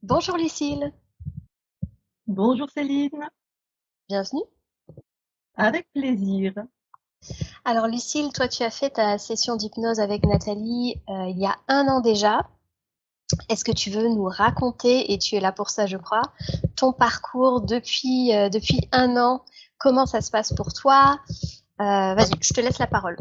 Bonjour Lucille, Bonjour Céline, bienvenue. avec plaisir. Alors Lucille, toi tu as fait ta session d'hypnose avec Nathalie il y a un an déjà. Est-ce que tu veux nous raconter, et tu es là pour ça je crois, ton parcours depuis un an? Comment ça se passe pour toi? Vas-y, je te laisse la parole.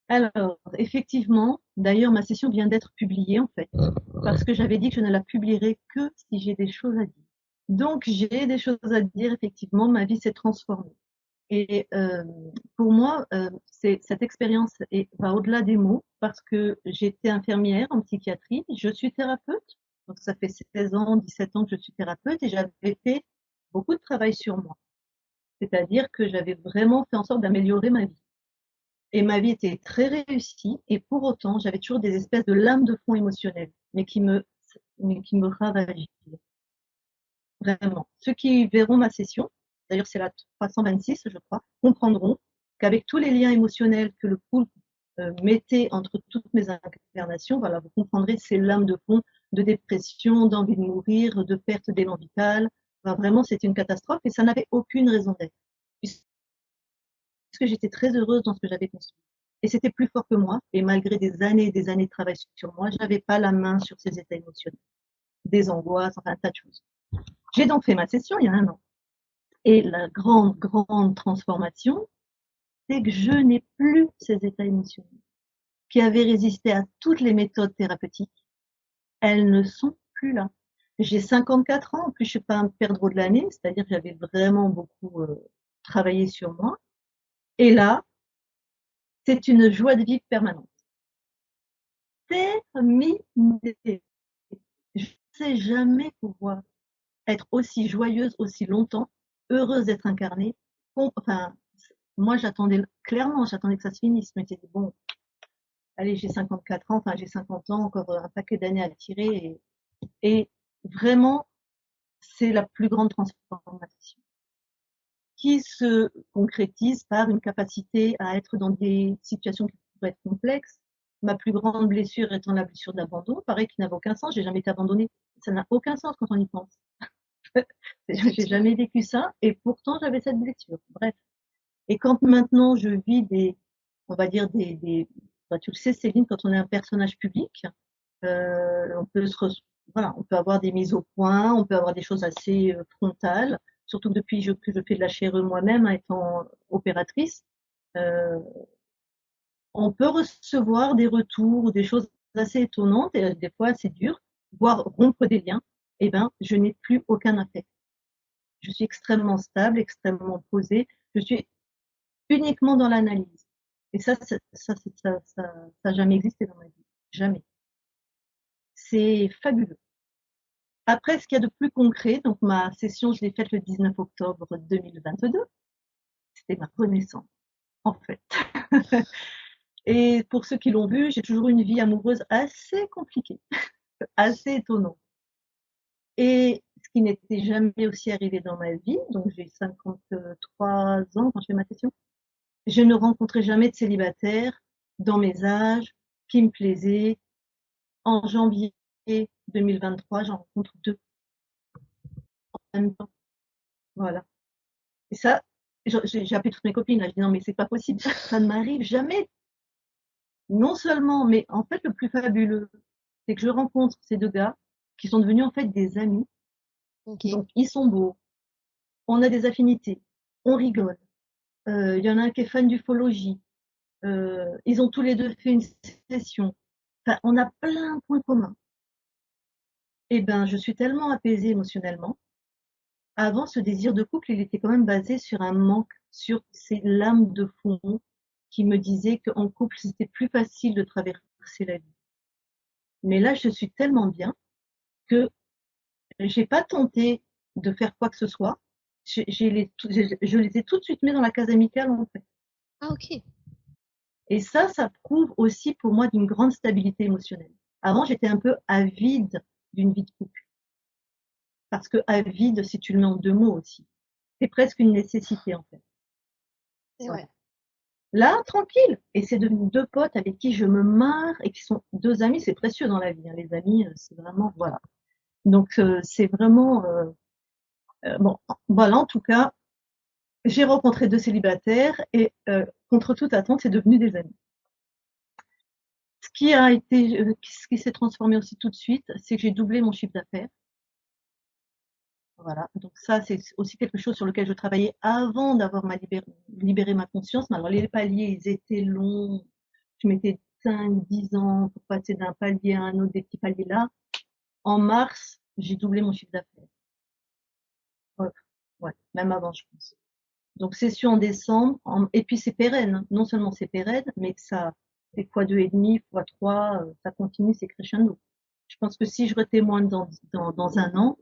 Alors, effectivement, d'ailleurs, ma session vient d'être publiée en fait, parce que j'avais dit que je ne la publierai que si j'ai des choses à dire. Donc, j'ai des choses à dire, effectivement, ma vie s'est transformée. Et pour moi, cette expérience va au-delà des mots, parce que j'étais infirmière en psychiatrie, je suis thérapeute, donc ça fait 16 ans, 17 ans que je suis thérapeute, et j'avais fait beaucoup de travail sur moi. C'est-à-dire que j'avais vraiment fait en sorte d'améliorer ma vie. Et ma vie était très réussie, et pour autant, j'avais toujours des espèces de lames de fond émotionnelles, mais qui me ravageaient. Vraiment. Ceux qui verront ma session, d'ailleurs c'est la 326, je crois, comprendront qu'avec tous les liens émotionnels que le couple mettait entre toutes mes incarnations, voilà, vous comprendrez ces lames de fond de dépression, d'envie de mourir, de perte d'élan vital. Enfin, vraiment, c'était une catastrophe et ça n'avait aucune raison d'être, puisque j'étais très heureuse dans ce que j'avais construit. Et c'était plus fort que moi. Et malgré des années et des années de travail sur moi, je n'avais pas la main sur ces états émotionnels, des angoisses, enfin un tas de choses. J'ai donc fait ma session il y a un an. Et la grande, grande transformation, c'est que je n'ai plus ces états émotionnels qui avaient résisté à toutes les méthodes thérapeutiques. Elles ne sont plus là. J'ai 54 ans, en plus je suis pas un perdreau de l'année, c'est-à-dire que j'avais vraiment beaucoup travaillé sur moi. Et là, c'est une joie de vivre permanente. Terminé. Je ne sais jamais pouvoir être aussi joyeuse aussi longtemps, heureuse d'être incarnée. Enfin, moi, j'attendais que ça se finisse, mais j'ai dit, bon, allez, j'ai 54 ans, enfin, j'ai 50 ans, encore un paquet d'années à tirer, et vraiment, c'est la plus grande transformation qui se concrétise par une capacité à être dans des situations qui pourraient être complexes. Ma plus grande blessure étant la blessure d'abandon, pareil, qui n'avait aucun sens, j'ai jamais été abandonnée. Ça n'a aucun sens quand on y pense. J'ai Effectivement. jamais vécu ça, et pourtant j'avais cette blessure. Bref. Et quand maintenant je vis on va dire bah, tu le sais Céline, quand on est un personnage public, on peut voilà, on peut avoir des mises au point, on peut avoir des choses assez frontales, surtout que depuis que je fais de la chirurgie moi-même, étant opératrice, euh, on peut recevoir des retours ou des choses assez étonnantes et des fois assez dures, voire rompre des liens. Eh ben, je n'ai plus aucun affect. Je suis extrêmement stable, extrêmement posée. Je suis uniquement dans l'analyse. Et ça n'a jamais existé dans ma vie. Jamais. C'est fabuleux. Après, ce qu'il y a de plus concret, donc ma session, je l'ai faite le 19 octobre 2022. C'était ma renaissance, en fait. Et pour ceux qui l'ont vu, j'ai toujours une vie amoureuse assez compliquée, assez étonnante. Et ce qui n'était jamais aussi arrivé dans ma vie, donc j'ai 53 ans quand je fais ma session, je ne rencontrais jamais de célibataire dans mes âges qui me plaisaient. En janvier 2023, j'en rencontre deux en même temps. Voilà. Et ça, j'ai appelé toutes mes copines. Là, je dis non, mais c'est pas possible. Ça ne m'arrive jamais. Non seulement, mais en fait, le plus fabuleux, c'est que je rencontre ces deux gars qui sont devenus en fait des amis. Ok. Donc, ils sont beaux. On a des affinités. On rigole. Il y en a un qui est fan d'ufologie. Ils ont tous les deux fait une session. Enfin, on a plein de points communs. Eh ben, je suis tellement apaisée émotionnellement. Avant, ce désir de couple, il était quand même basé sur un manque, sur ces lames de fond qui me disaient qu'en couple, c'était plus facile de traverser la vie. Mais là, je suis tellement bien que j'ai pas tenté de faire quoi que ce soit. Je les ai tout de suite mis dans la case amicale, en fait. Ah ok. Et ça prouve aussi pour moi d'une grande stabilité émotionnelle. Avant, j'étais un peu avide d'une vie de couple. Parce que avide, si tu le mets en deux mots aussi, c'est presque une nécessité, en fait. C'est Voilà. vrai. Là, tranquille. Et c'est devenu 2 potes avec qui je me marre et qui sont 2 amis. C'est précieux dans la vie, hein. Les amis, c'est vraiment, voilà. Donc, c'est vraiment, bon, voilà, en tout cas, j'ai rencontré 2 célibataires et contre toute attente, c'est devenu des amis. Ce qui s'est transformé aussi tout de suite, c'est que j'ai doublé mon chiffre d'affaires. Voilà, donc ça, c'est aussi quelque chose sur lequel je travaillais avant d'avoir libéré ma conscience. Mais alors les paliers, ils étaient longs. Je mettais 5, 10 ans pour passer d'un palier à un autre, des petits paliers là. En mars, j'ai doublé mon chiffre d'affaires. Ouais, ouais, même avant, je pense. Donc c'est sûr en décembre, et puis c'est pérenne, hein. Non seulement c'est pérenne, mais ça fait fois 2,5, fois 3, ça continue, c'est crescendo. Je pense que si je retémoigne dans un an,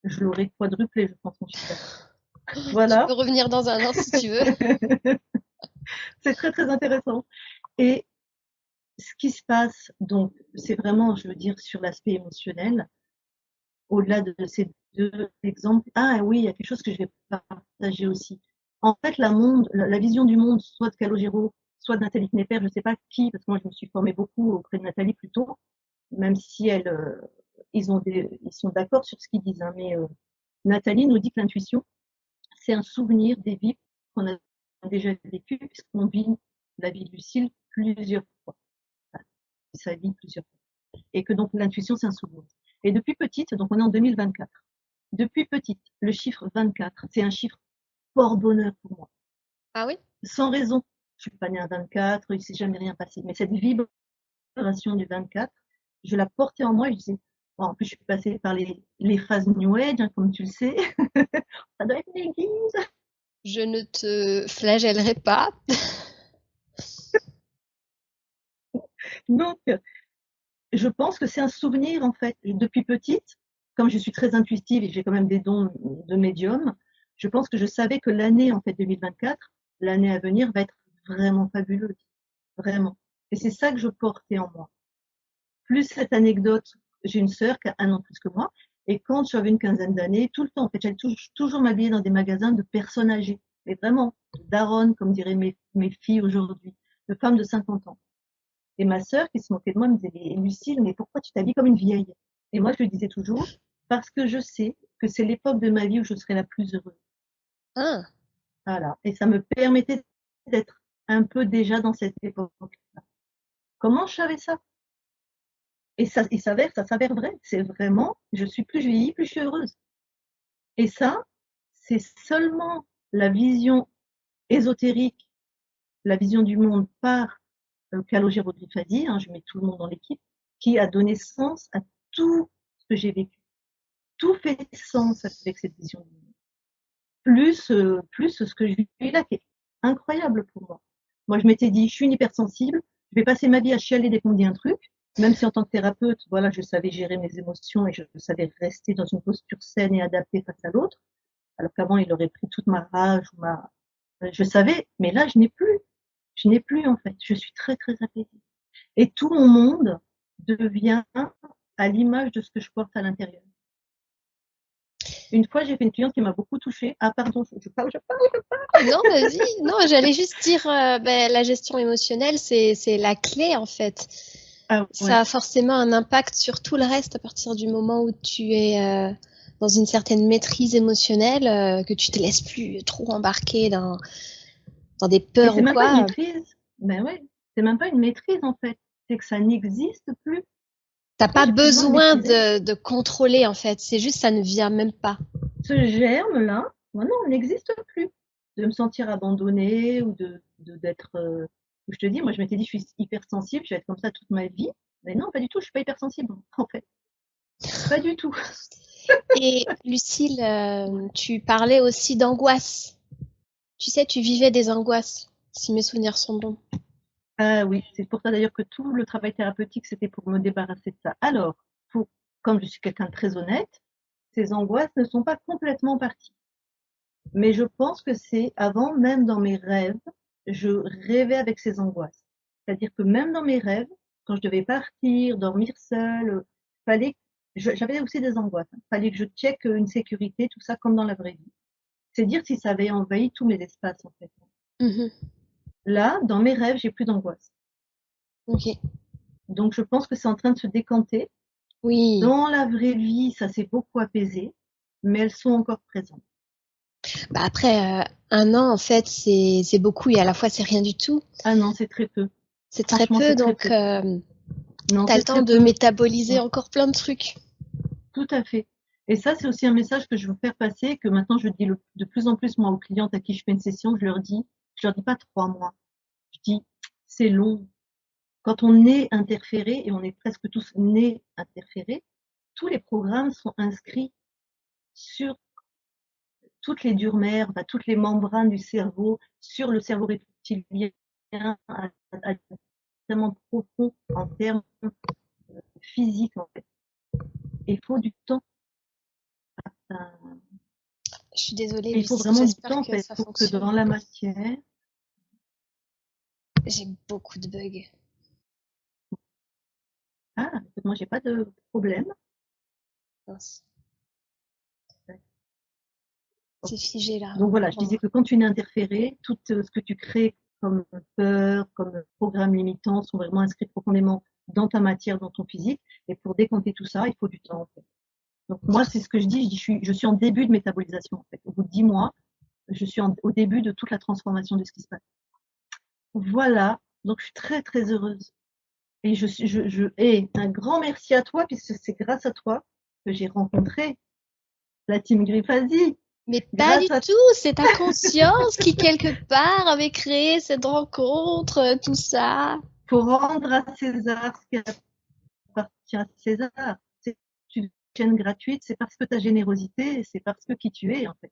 je l'aurais quadruplé, je pense, mon chiffre d'affaires. Tu Voilà. peux revenir dans un an si tu veux. C'est très très intéressant. Et ce qui se passe, donc, c'est vraiment, je veux dire, sur l'aspect émotionnel, au-delà de ces 2 exemples. Ah oui, il y a quelque chose que je vais partager aussi. En fait, la vision du monde, soit de Calogero, soit de Nathalie Knepper, je ne sais pas qui, parce que moi je me suis formée beaucoup auprès de Nathalie plutôt, même si ils sont d'accord sur ce qu'ils disent, hein, mais Nathalie nous dit que l'intuition, c'est un souvenir des vies qu'on a déjà vécues, puisqu'on vit la vie lucide plusieurs fois, sa vie plusieurs fois, et que donc l'intuition, c'est un souvenir. Et depuis petite, donc on est en 2024, depuis petite, le chiffre 24, c'est un chiffre porte-bonheur pour moi. Ah oui? Sans raison. Je suis pas née un 24, il s'est jamais rien passé. Mais cette vibration du 24, je la portais en moi et je disais, bon, en plus, je suis passée par les phases New Age, hein, comme tu le sais. Ça doit être une église. Je ne te flagellerai pas. Donc, je pense que c'est un souvenir, en fait. Depuis petite, comme je suis très intuitive et que j'ai quand même des dons de médium, je pense que je savais que l'année, en fait, 2024, l'année à venir va être vraiment fabuleuse. Vraiment. Et c'est ça que je portais en moi. Plus cette anecdote, j'ai une sœur qui a 1 an plus que moi, et quand j'avais une quinzaine d'années, tout le temps, en fait, j'allais toujours m'habiller dans des magasins de personnes âgées, mais vraiment, daronnes, comme diraient mes filles aujourd'hui, de femmes de 50 ans. Et ma sœur, qui se moquait de moi, me disait, mais Lucille, mais pourquoi tu t'habilles comme une vieille? Et moi, je lui disais toujours, parce que je sais que c'est l'époque de ma vie où je serai la plus heureuse. Ah, Voilà. Et ça me permettait d'être un peu déjà dans cette époque-là. Comment je savais ça? Et ça s'avère vrai. C'est vraiment, je suis plus vieillie, plus je suis heureuse. Et ça, c'est seulement la vision ésotérique, la vision du monde par Calogero Drifadi, hein, je mets tout le monde dans l'équipe, qui a donné sens à tout ce que j'ai vécu. Tout fait sens avec cette vision du monde. Plus ce que je vis là, qui est incroyable pour moi. Moi, je m'étais dit, je suis une hypersensible, je vais passer ma vie à chialer dès qu'on me dit un truc, même si en tant que thérapeute, voilà, je savais gérer mes émotions et je savais rester dans une posture saine et adaptée face à l'autre, alors qu'avant, il aurait pris toute ma rage je savais, mais là, je n'ai plus, en fait. Je suis très, très apaisée. Et tout mon monde devient à l'image de ce que je porte à l'intérieur. Une fois, j'ai fait une cliente qui m'a beaucoup touchée. Ah, pardon, je parle. non, vas-y. Non, j'allais juste dire, la gestion émotionnelle, c'est la clé en fait. Ah, Ça ouais. a forcément un impact sur tout le reste à partir du moment où tu es dans une certaine maîtrise émotionnelle, que tu te laisses plus trop embarquer dans des Et peurs c'est ou même pas une quoi. maîtrise. Ben ouais, c'est même pas une maîtrise en fait. C'est que ça n'existe plus. T'as Pourquoi pas j'ai besoin de besoin maîtriser? de contrôler en fait. C'est juste ça ne vient même pas. Ce germe-là, maintenant, n'existe plus. De me sentir abandonnée ou d'être. Je te dis, moi, je m'étais dit, je suis hypersensible, je vais être comme ça toute ma vie. Mais non, pas du tout, je suis pas hypersensible, en fait. Pas du tout. Et Lucille, tu parlais aussi d'angoisse. Tu sais, tu vivais des angoisses, si mes souvenirs sont bons. Ah oui, c'est pour ça d'ailleurs que tout le travail thérapeutique, c'était pour me débarrasser de ça. Alors, comme je suis quelqu'un de très honnête, ces angoisses ne sont pas complètement parties. Mais je pense que c'est avant, même dans mes rêves, je rêvais avec ces angoisses. C'est-à-dire que même dans mes rêves, quand je devais partir, dormir seule, fallait, j'avais aussi des angoisses. Fallait que je check une sécurité, tout ça comme dans la vraie vie. C'est dire si ça avait envahi tous mes espaces en fait. Mhm. Là, dans mes rêves, j'ai plus d'angoisse. Ok. Donc, je pense que c'est en train de se décanter. Oui. Dans la vraie vie, ça s'est beaucoup apaisé, mais elles sont encore présentes. Bah après, 1 an, en fait, c'est beaucoup et à la fois, c'est rien du tout. Ah non, c'est très peu. C'est très Franchement, peu, c'est très donc peu. Non, t'as c'est le temps très de peu. métaboliser Ouais, encore plein de trucs. tout à fait. Et ça, c'est aussi un message que je veux faire passer, que maintenant je dis de plus en plus, moi, aux clientes à qui je fais une session, je leur dis pas 3 mois. Je dis, c'est long. Quand on est interféré, et on est presque tous nés interférés, tous les programmes sont inscrits sur toutes les dures-mères, enfin, toutes les membranes du cerveau, sur le cerveau reptilien, extrêmement profond en termes physiques, en fait. Et il faut du temps. Je suis désolée, Il faut Lucie, vraiment du j'espère temps, en que fait, ça pour que fonctionne. dans la matière. J'ai beaucoup de bugs. Ah, moi, j'ai pas de problème. Mince. C'est figé là. Donc voilà, je Bon. disais que quand tu es interféré, tout ce que tu crées comme peur, comme programme limitant sont vraiment inscrits profondément dans ta matière, dans ton physique. Et pour décompter tout ça, il faut du temps, en fait. Donc moi, c'est ce que je dis, je suis en début de métabolisation, en fait. Au bout de 10 mois, je suis au début de toute la transformation de ce qui se passe. Voilà, donc je suis très très heureuse. Et et un grand merci à toi, puisque c'est grâce à toi que j'ai rencontré la team Griphasie. Mais pas du Grâce à tout, c'est ta conscience qui, quelque part, avait créé cette rencontre, tout ça. pour rendre à César ce qui appartient à César. C'est une chaîne gratuite, c'est parce que ta générosité, c'est parce que qui tu es, en fait.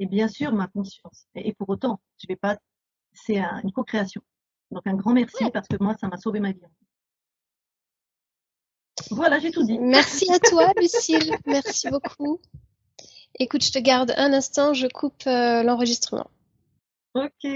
Et bien sûr, ma conscience. Et pour autant, je vais pas, c'est une co-création. Donc un grand merci Ouais. parce que moi, ça m'a sauvé ma vie. Voilà, j'ai tout dit. Merci à toi, Lucille. Merci beaucoup. Écoute, je te garde un instant, je coupe l'enregistrement. Ok.